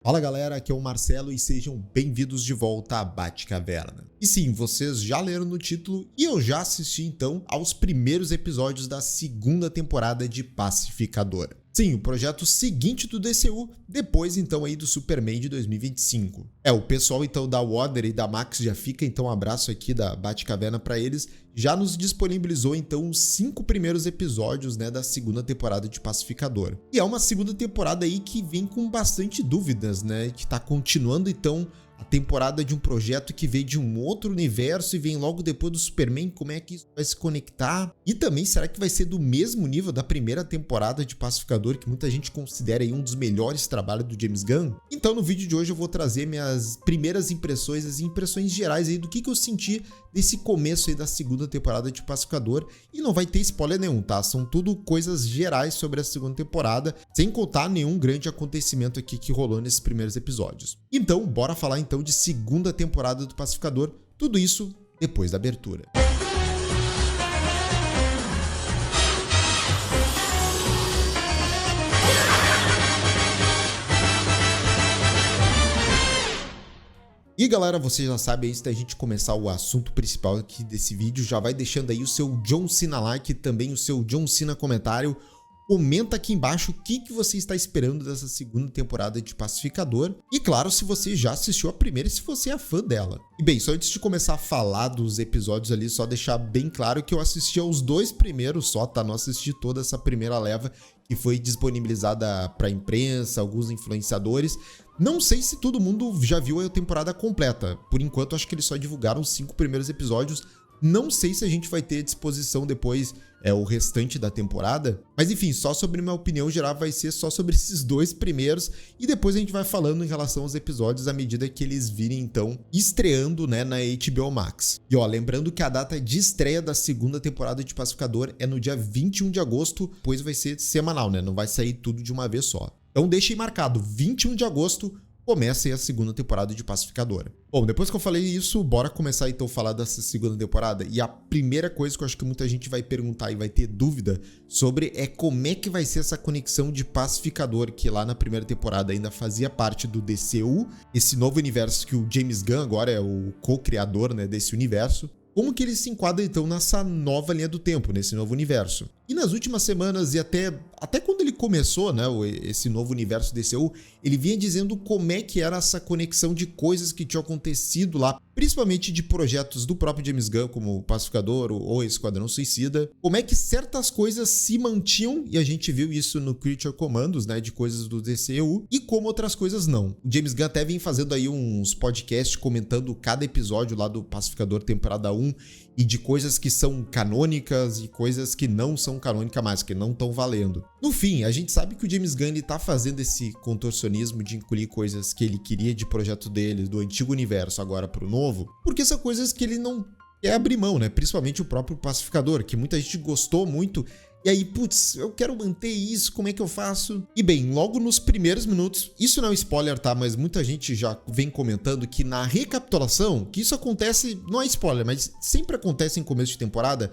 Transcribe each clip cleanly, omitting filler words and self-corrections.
Fala galera, aqui é o Marcelo e sejam bem-vindos de volta à Batcaverna. E sim, vocês já leram no título e eu já assisti então aos primeiros episódios da segunda temporada de Pacificador. Sim, o projeto seguinte do DCU, depois então aí do Superman de 2025. O pessoal então da Warner e da Max já fica então um abraço aqui da Batcaverna para eles, já nos disponibilizou então os 5 primeiros episódios, da segunda temporada de Pacificador. E é uma segunda temporada aí que vem com bastante dúvidas, que tá continuando então a temporada de um projeto que veio de um outro universo e vem logo depois do Superman, como é que isso vai se conectar? E também, será que vai ser do mesmo nível da primeira temporada de Pacificador, que muita gente considera aí um dos melhores trabalhos do James Gunn? Então, no vídeo de hoje eu vou trazer minhas primeiras impressões, as impressões gerais aí do que eu senti desse começo aí da segunda temporada de Pacificador, e não vai ter spoiler nenhum, tá? São tudo coisas gerais sobre a segunda temporada, sem contar nenhum grande acontecimento aqui que rolou nesses primeiros episódios. Então, bora falar então de segunda temporada do Pacificador, tudo isso depois da abertura. E galera, você já sabe, antes da gente começar o assunto principal aqui desse vídeo, já vai deixando aí o seu John Cena like e também o seu John Cena comentário. Comenta aqui embaixo o que você está esperando dessa segunda temporada de Pacificador. E claro, se você já assistiu a primeira e se você é fã dela. E bem, só antes de começar a falar dos episódios ali, só deixar bem claro que eu assisti aos 2 primeiros só, tá? Não assisti toda essa primeira leva que foi disponibilizada para a imprensa, alguns influenciadores. Não sei se todo mundo já viu a temporada completa. Por enquanto, acho que eles só divulgaram os 5 primeiros episódios. Não sei se a gente vai ter à disposição depois o restante da temporada. Mas enfim, só sobre minha opinião geral vai ser só sobre esses 2 primeiros. E depois a gente vai falando em relação aos episódios à medida que eles virem então estreando na HBO Max. E lembrando que a data de estreia da segunda temporada de Pacificador é no dia 21 de agosto. Depois vai ser semanal, não vai sair tudo de uma vez só. Então deixei marcado, 21 de agosto começa aí a segunda temporada de Pacificador. Bom, depois que eu falei isso, bora começar então a falar dessa segunda temporada. E a primeira coisa que eu acho que muita gente vai perguntar e vai ter dúvida sobre é como é que vai ser essa conexão de Pacificador, que lá na primeira temporada ainda fazia parte do DCU, esse novo universo que o James Gunn agora é o co-criador desse universo. Como que ele se enquadra então nessa nova linha do tempo, nesse novo universo? E nas últimas semanas e até quando ele começou, esse novo universo DCU, ele vinha dizendo como é que era essa conexão de coisas que tinham acontecido lá, principalmente de projetos do próprio James Gunn, como o Pacificador ou Esquadrão Suicida, como é que certas coisas se mantinham, e a gente viu isso no Creature Commandos, de coisas do DCU, e como outras coisas não. O James Gunn até vem fazendo aí uns podcasts comentando cada episódio lá do Pacificador temporada 1, e de coisas que são canônicas e coisas que não são canônicas mais, que não estão valendo. No fim, a gente sabe que o James Gunn ele tá fazendo esse contorcionismo de incluir coisas que ele queria de projeto dele, do antigo universo agora pro novo, porque são coisas que ele não quer abrir mão, principalmente o próprio Pacificador, que muita gente gostou muito. E aí, putz, eu quero manter isso, como é que eu faço? E bem, logo nos primeiros minutos, isso não é um spoiler, tá? Mas muita gente já vem comentando que na recapitulação, que isso acontece, não é spoiler, mas sempre acontece em começo de temporada,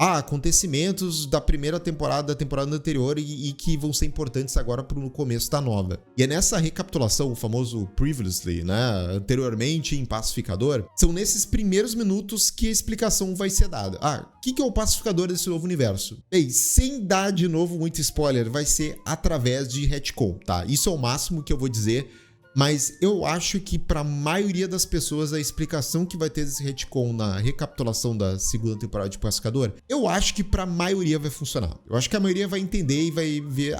acontecimentos da primeira temporada, da temporada anterior e que vão ser importantes agora pro começo da nova. E é nessa recapitulação, o famoso previously, anteriormente em Pacificador, são nesses primeiros minutos que a explicação vai ser dada. O que é o Pacificador desse novo universo? Bem, sem dar de novo muito spoiler, vai ser através de retcon, tá? Isso é o máximo que eu vou dizer. Mas eu acho que para a maioria das pessoas a explicação que vai ter desse retcon na recapitulação da segunda temporada de Pacificador, eu acho que para a maioria vai funcionar. Eu acho que a maioria vai entender e vai ver,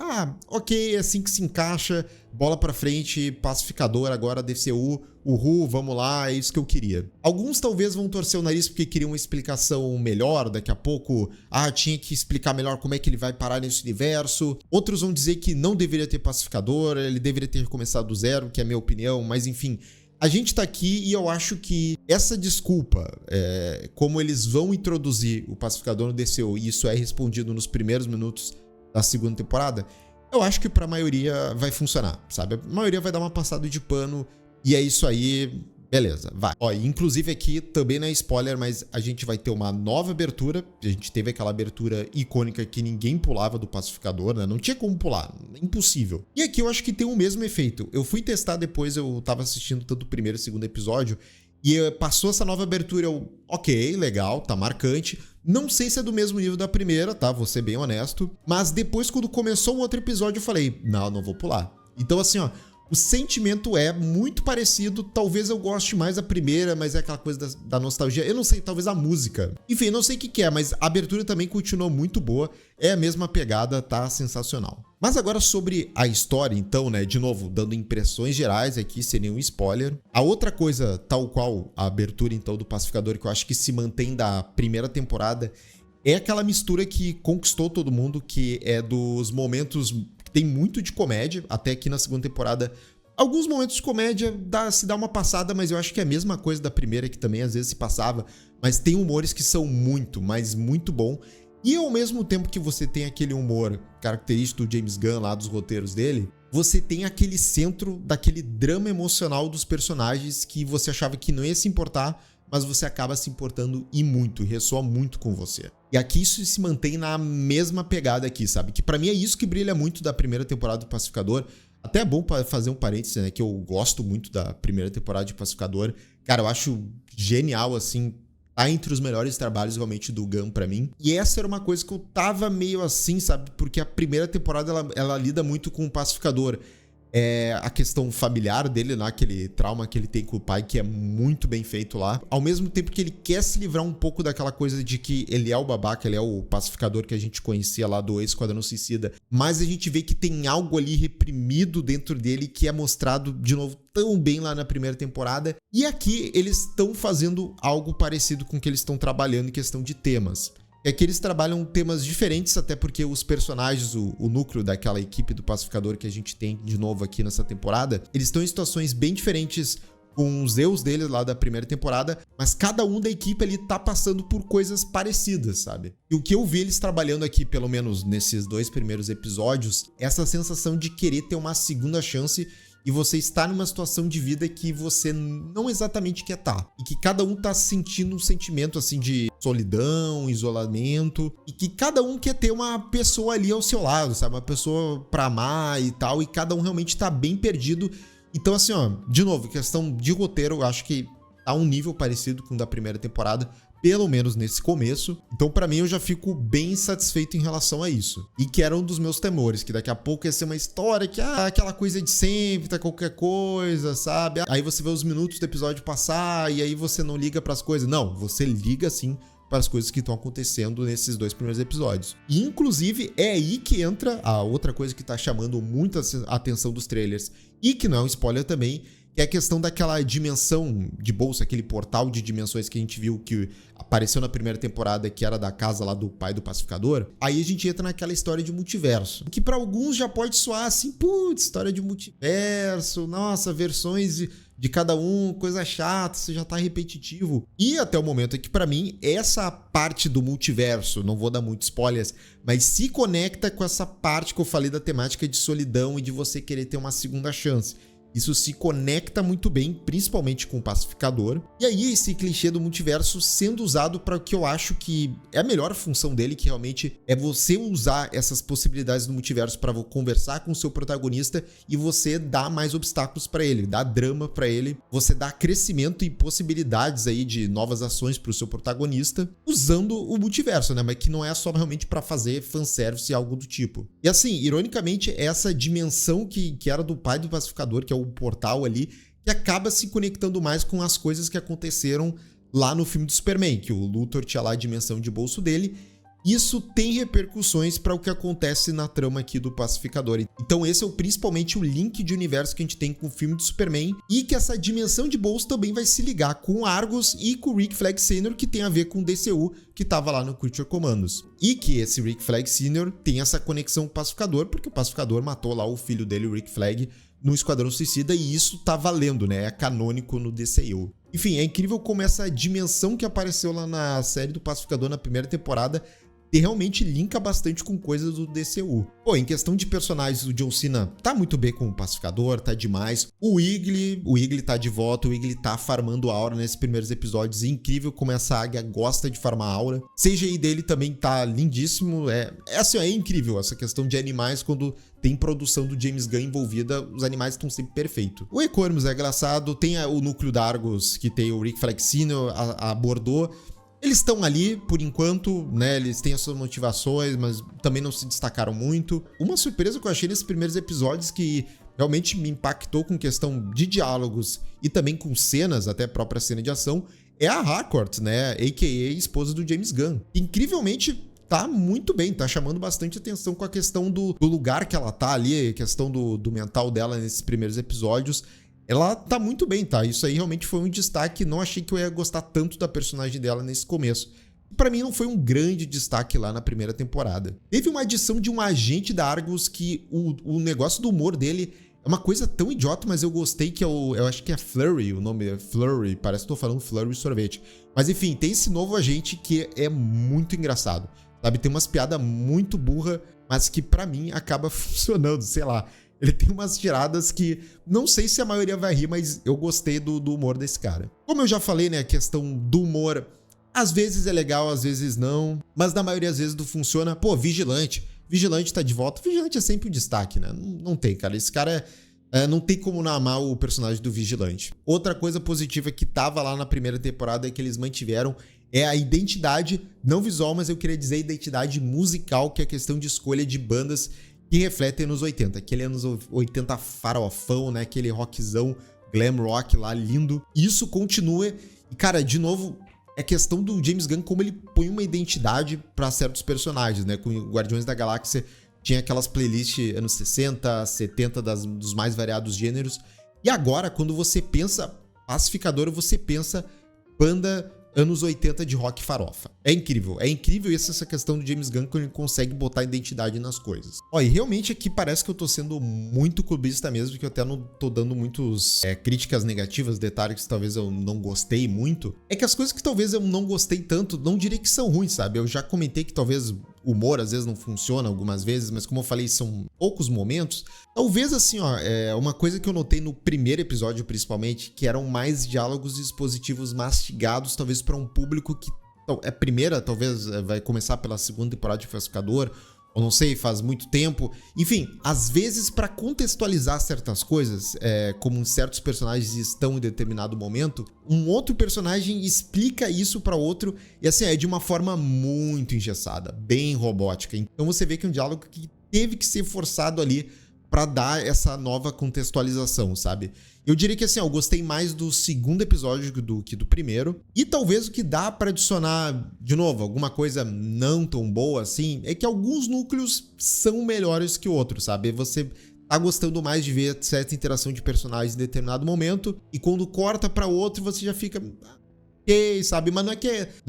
ok, é assim que se encaixa, bola pra frente, Pacificador agora DCU, uhul, vamos lá, é isso que eu queria. Alguns talvez vão torcer o nariz porque queriam uma explicação melhor, daqui a pouco, tinha que explicar melhor como é que ele vai parar nesse universo. Outros vão dizer que não deveria ter Pacificador, ele deveria ter recomeçado do zero, que é a minha opinião, mas enfim. A gente tá aqui e eu acho que essa desculpa, como eles vão introduzir o Pacificador no DCU, e isso é respondido nos primeiros minutos da segunda temporada, eu acho que pra maioria vai funcionar, sabe? A maioria vai dar uma passada de pano e é isso aí. Beleza, vai. Ó, inclusive aqui também não é spoiler, mas a gente vai ter uma nova abertura. A gente teve aquela abertura icônica que ninguém pulava do pacificador, né? Não tinha como pular, impossível. E aqui eu acho que tem o mesmo efeito. Eu fui testar depois, eu tava assistindo tanto o primeiro e o segundo episódio, e passou essa nova abertura, ok, legal, tá marcante. Não sei se é do mesmo nível da primeira, tá? Vou ser bem honesto. Mas depois, quando começou um outro episódio, eu falei, não vou pular. Então assim, ó, o sentimento é muito parecido, talvez eu goste mais da primeira, mas é aquela coisa da nostalgia. Eu não sei, talvez a música. Enfim, não sei o que é, mas a abertura também continuou muito boa. É a mesma pegada, tá sensacional. Mas agora sobre a história, então, né? De novo, dando impressões gerais aqui, sem nenhum spoiler. A outra coisa, tal qual a abertura, então, do Pacificador, que eu acho que se mantém da primeira temporada, é aquela mistura que conquistou todo mundo, que é dos momentos... Tem muito de comédia, até aqui na segunda temporada. Alguns momentos de comédia se dá uma passada, mas eu acho que é a mesma coisa da primeira, que também às vezes se passava. Mas tem humores que são muito, mas muito bom. E ao mesmo tempo que você tem aquele humor característico do James Gunn lá dos roteiros dele, você tem aquele centro daquele drama emocional dos personagens que você achava que não ia se importar, mas você acaba se importando e muito, ressoa muito com você. E aqui isso se mantém na mesma pegada aqui, sabe? Que pra mim é isso que brilha muito da primeira temporada do Pacificador. Até é bom pra fazer um parênteses, né? Que eu gosto muito da primeira temporada de Pacificador. Cara, eu acho genial, assim, tá entre os melhores trabalhos realmente do Gunn pra mim. E essa era uma coisa que eu tava meio assim, sabe? Porque a primeira temporada, ela lida muito com o Pacificador. A questão familiar dele lá, aquele trauma que ele tem com o pai, que é muito bem feito lá. Ao mesmo tempo que ele quer se livrar um pouco daquela coisa de que ele é o babaca, ele é o pacificador que a gente conhecia lá do Esquadrão Suicida. Mas a gente vê que tem algo ali reprimido dentro dele que é mostrado de novo tão bem lá na primeira temporada. E aqui eles estão fazendo algo parecido com o que eles estão trabalhando em questão de temas. É que eles trabalham temas diferentes, até porque os personagens, o núcleo daquela equipe do Pacificador que a gente tem de novo aqui nessa temporada, eles estão em situações bem diferentes com os erros deles lá da primeira temporada, mas cada um da equipe ali tá passando por coisas parecidas, sabe? E o que eu vi eles trabalhando aqui, pelo menos nesses 2 primeiros episódios, é essa sensação de querer ter uma segunda chance e você está numa situação de vida que você não exatamente quer estar. E que cada um tá sentindo um sentimento assim de solidão, isolamento. E que cada um quer ter uma pessoa ali ao seu lado, sabe? Uma pessoa pra amar e tal. E cada um realmente tá bem perdido. Então assim, ó, de novo, questão de roteiro, eu acho que tá um nível parecido com o da primeira temporada. Pelo menos nesse começo. Então pra mim eu já fico bem satisfeito em relação a isso. E que era um dos meus temores, que daqui a pouco ia ser uma história que aquela coisa de sempre, tá qualquer coisa, sabe? Aí você vê os minutos do episódio passar e aí você não liga pras coisas. Não, você liga sim para as coisas que estão acontecendo nesses 2 primeiros episódios. E inclusive é aí que entra a outra coisa que tá chamando muita atenção dos trailers e que não é um spoiler também, que é a questão daquela dimensão de bolsa, aquele portal de dimensões que a gente viu que apareceu na primeira temporada, que era da casa lá do pai do pacificador. Aí a gente entra naquela história de multiverso, que para alguns já pode soar assim, putz, história de multiverso, nossa, versões de cada um, coisa chata, isso já tá repetitivo. E até o momento é que para mim, essa parte do multiverso, não vou dar muitos spoilers, mas se conecta com essa parte que eu falei da temática de solidão e de você querer ter uma segunda chance. Isso se conecta muito bem, principalmente com o Pacificador. E aí esse clichê do multiverso sendo usado para o que eu acho que é a melhor função dele, que realmente é você usar essas possibilidades do multiverso para conversar com o seu protagonista e você dar mais obstáculos para ele, dar drama para ele, você dá crescimento e possibilidades aí de novas ações para o seu protagonista, usando o multiverso, né? Mas que não é só realmente para fazer fanservice e algo do tipo. E assim, ironicamente, essa dimensão que era do pai do Pacificador, que é o portal ali, que acaba se conectando mais com as coisas que aconteceram lá no filme do Superman, que o Luthor tinha lá a dimensão de bolso dele. Isso tem repercussões para o que acontece na trama aqui do Pacificador. Então esse é principalmente o link de universo que a gente tem com o filme do Superman, e que essa dimensão de bolso também vai se ligar com Argus e com o Rick Flag Sr., que tem a ver com o DCU, que estava lá no Creature Commandos. E que esse Rick Flag Sr. tem essa conexão com o Pacificador, porque o Pacificador matou lá o filho dele, o Rick Flag, no Esquadrão Suicida, e isso tá valendo, né? É canônico no DCU. Enfim, é incrível como essa dimensão que apareceu lá na série do Pacificador na primeira temporada realmente linka bastante com coisas do DCU. Pô, em questão de personagens, o John Cena tá muito bem como pacificador, tá demais. O Wiggly tá de volta, o Wiggly tá farmando aura nesses primeiros episódios. Incrível como essa águia gosta de farmar aura. CGI dele também tá lindíssimo. Assim, é incrível essa questão de animais quando tem produção do James Gunn envolvida, os animais estão sempre perfeitos. O Equormus é engraçado, tem o núcleo da Argus, que tem o Rick Flexino, a Bordeaux. Eles estão ali, por enquanto, né, eles têm as suas motivações, mas também não se destacaram muito. Uma surpresa que eu achei nesses primeiros episódios que realmente me impactou com questão de diálogos e também com cenas, até a própria cena de ação, é a Harcourt, né, a.k.a. esposa do James Gunn. Incrivelmente, tá muito bem, tá chamando bastante atenção com a questão do lugar que ela tá ali, a questão do mental dela nesses primeiros episódios. Ela tá muito bem, tá? Isso aí realmente foi um destaque. Não achei que eu ia gostar tanto da personagem dela nesse começo. Pra mim não foi um grande destaque lá na primeira temporada. Teve uma adição de um agente da Argus que o negócio do humor dele é uma coisa tão idiota, mas eu gostei, que eu acho que é Flurry, o nome é Flurry, parece que tô falando Flurry sorvete. Mas enfim, tem esse novo agente que é muito engraçado, sabe? Tem umas piadas muito burras, mas que pra mim acaba funcionando, sei lá. Ele tem umas tiradas que não sei se a maioria vai rir, mas eu gostei do humor desse cara. Como eu já falei, né, a questão do humor, às vezes é legal, às vezes não, mas na maioria das vezes não funciona. Pô, Vigilante tá de volta. Vigilante é sempre um destaque, né? Não tem, cara. Esse cara não tem como não amar o personagem do Vigilante. Outra coisa positiva que tava lá na primeira temporada é que eles mantiveram a identidade, não visual, mas eu queria dizer a identidade musical, que é a questão de escolha de bandas que refletem anos 80, aquele anos 80 farofão, né? Aquele rockzão, glam rock lá, lindo. Isso continua. E, cara, de novo, é questão do James Gunn como ele põe uma identidade pra certos personagens, né? Com o Guardiões da Galáxia tinha aquelas playlists anos 60, 70 dos mais variados gêneros. E agora, quando você pensa pacificador, você pensa banda anos 80 de rock farofa. É incrível essa questão do James Gunn, quando ele consegue botar identidade nas coisas. Ó, e realmente aqui parece que eu tô sendo muito clubista mesmo, que eu até não tô dando muitos críticas negativas, detalhes que talvez eu não gostei muito. É que as coisas que talvez eu não gostei tanto, não diria que são ruins, sabe? Eu já comentei que talvez o humor às vezes não funciona algumas vezes, mas como eu falei, são poucos momentos. Talvez assim, ó, uma coisa que eu notei no primeiro episódio principalmente, que eram mais diálogos expositivos mastigados, talvez para um público que talvez vai começar pela segunda temporada de Pacificador, ou não sei, faz muito tempo. Enfim, às vezes para contextualizar certas coisas, como certos personagens estão em determinado momento, um outro personagem explica isso para outro, e assim, é de uma forma muito engessada, bem robótica. Então você vê que é um diálogo que teve que ser forçado ali para dar essa nova contextualização, sabe? Eu diria que assim, eu gostei mais do segundo episódio do que do primeiro. E talvez o que dá para adicionar, de novo, alguma coisa não tão boa assim, é que alguns núcleos são melhores que outros, sabe? Você tá gostando mais de ver certa interação de personagens em determinado momento, e quando corta para outro, você já fica... ok, sabe? Mas não é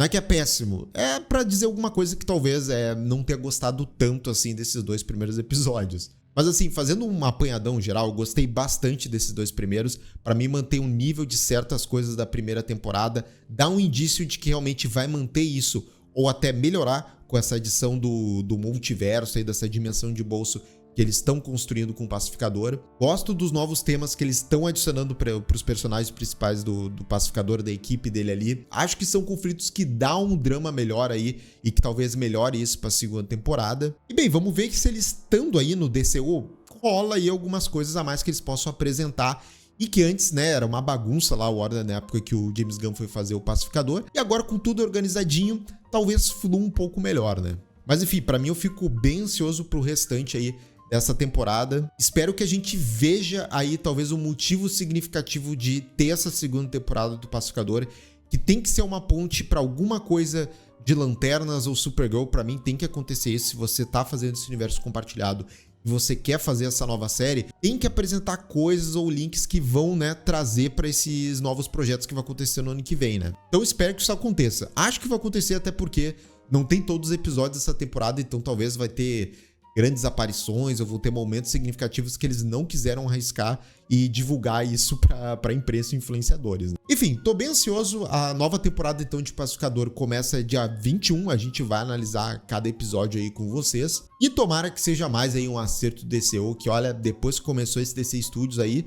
que é péssimo. É para dizer alguma coisa que talvez não tenha gostado tanto assim desses dois primeiros episódios. Mas assim, fazendo um apanhadão geral, eu gostei bastante desses dois primeiros. Pra mim, manter um nível de certas coisas da primeira temporada dá um indício de que realmente vai manter isso, ou até melhorar com essa adição do multiverso aí, dessa dimensão de bolso que eles estão construindo com o Pacificador. Gosto dos novos temas que eles estão adicionando para os personagens principais do Pacificador, da equipe dele ali. Acho que são conflitos que dão um drama melhor aí e que talvez melhore isso para a segunda temporada. E bem, vamos ver que se eles estando aí no DCU, rola aí algumas coisas a mais que eles possam apresentar. E que antes, né, era uma bagunça lá, o Warner, na época que o James Gunn foi fazer o Pacificador. E agora, com tudo organizadinho, talvez flua um pouco melhor, né? Mas enfim, pra mim eu fico bem ansioso pro restante aí dessa temporada. Espero que a gente veja aí talvez um motivo significativo de ter essa segunda temporada do Pacificador, que tem que ser uma ponte pra alguma coisa de Lanternas ou Supergirl. Pra mim tem que acontecer isso. Se você tá fazendo esse universo compartilhado e você quer fazer essa nova série, tem que apresentar coisas ou links que vão, né, trazer para esses novos projetos que vai acontecer no ano que vem, né? Então espero que isso aconteça. Acho que vai acontecer até porque não tem todos os episódios dessa temporada, então talvez vai ter grandes aparições, ou vão ter momentos significativos que eles não quiseram arriscar e divulgar isso para imprensa e influenciadores. Enfim, tô bem ansioso. A nova temporada então de Pacificador começa dia 21, a gente vai analisar cada episódio aí com vocês. E tomara que seja mais aí um acerto do DCU, que olha, depois que começou esse DC Studios aí,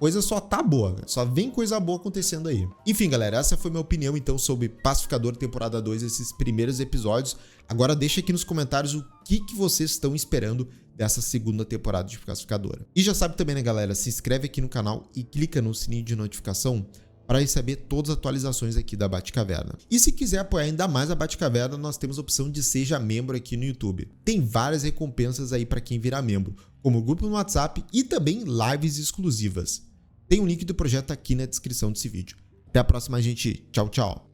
coisa só tá boa, só vem coisa boa acontecendo aí. Enfim, galera, essa foi minha opinião então sobre Pacificador temporada 2, esses primeiros episódios. Agora deixa aqui nos comentários o que vocês estão esperando dessa segunda temporada de Pacificador. E já sabe também, né, galera, se inscreve aqui no canal e clica no sininho de notificação para receber todas as atualizações aqui da Batcaverna. E se quiser apoiar ainda mais a Batcaverna, nós temos a opção de Seja Membro aqui no YouTube. Tem várias recompensas aí para quem virar membro, como o grupo no WhatsApp e também lives exclusivas. Tem um link do projeto aqui na descrição desse vídeo. Até a próxima, gente. Tchau, tchau.